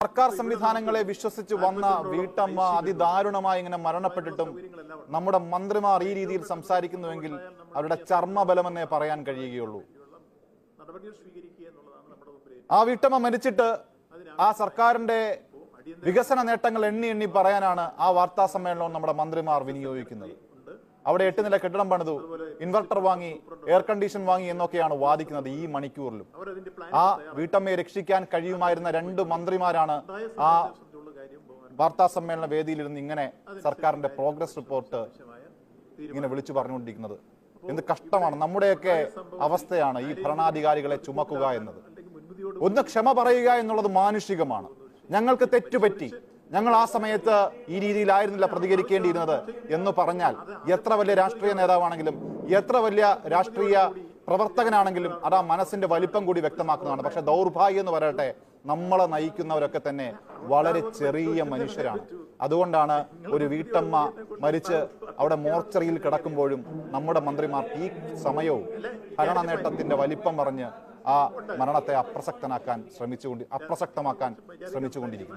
സർക്കാർ സംവിധാനങ്ങളെ വിശ്വസിച്ച് വന്ന വീട്ടമ്മ അതിദാരുണമായി ഇങ്ങനെ മരണപ്പെട്ടിട്ടും നമ്മുടെ മന്ത്രിമാർ ഈ രീതിയിൽ സംസാരിക്കുന്നുവെങ്കിൽ അവരുടെ ചർമ്മബലമെന്നേ പറയാൻ കഴിയുകയുള്ളൂ. ആ വീട്ടമ്മ മരിച്ചിട്ട് ആ സർക്കാരിന്റെ വികസന നേട്ടങ്ങൾ എണ്ണി എണ്ണി പറയാനാണ് ആ വാർത്താ സമ്മേളനം നമ്മുടെ മന്ത്രിമാർ വിനിയോഗിക്കുന്നത്. അവിടെ 8 നില കെട്ടിടം പണിതു, ഇൻവെർട്ടർ വാങ്ങി, എയർ കണ്ടീഷൻ വാങ്ങി എന്നൊക്കെയാണ് വാദിക്കുന്നത് ഈ മണിക്കൂറിലും. ആ വീട്ടമ്മയെ രക്ഷിക്കാൻ കഴിയുമായിരുന്ന 2 മന്ത്രിമാരാണ് ആ വാർത്താ സമ്മേളന വേദിയിലിരുന്ന് ഇങ്ങനെ സർക്കാരിന്റെ പ്രോഗ്രസ് റിപ്പോർട്ട് ഇങ്ങനെ വിളിച്ചു പറഞ്ഞുകൊണ്ടിരിക്കുന്നത്. എന്ത് കഷ്ടമാണ്! നമ്മുടെയൊക്കെ അവസ്ഥയാണ് ഈ ഭരണാധികാരികളെ ചുമക്കുക എന്നത്. ഒന്ന് ക്ഷമ പറയുക എന്നുള്ളത് മാനുഷികമാണ്. ഞങ്ങൾക്ക് തെറ്റുപറ്റി, ഞങ്ങൾ ആ സമയത്ത് ഈ രീതിയിലായിരുന്നില്ല പ്രതികരിക്കേണ്ടിയിരുന്നത് എന്ന് പറഞ്ഞാൽ എത്ര വലിയ രാഷ്ട്രീയ നേതാവാണെങ്കിലും എത്ര വലിയ രാഷ്ട്രീയ പ്രവർത്തകനാണെങ്കിലും അത് ആ മനസ്സിന്റെ വലിപ്പം കൂടി വ്യക്തമാക്കുന്നതാണ്. പക്ഷെ ദൗർഭാഗ്യം എന്ന് പറയട്ടെ, നമ്മളെ നയിക്കുന്നവരൊക്കെ തന്നെ വളരെ ചെറിയ മനുഷ്യരാണ്. അതുകൊണ്ടാണ് ഒരു വീട്ടമ്മ മരിച്ച് അവിടെ മോർച്ചറിയിൽ കിടക്കുമ്പോഴും നമ്മുടെ മന്ത്രിമാർ ഈ സമയവും ഭരണ നേട്ടത്തിന്റെ വലിപ്പം പറഞ്ഞ് ആ മരണത്തെ അപ്രസക്തമാക്കാൻ ശ്രമിച്ചുകൊണ്ടിരിക്കുന്നു.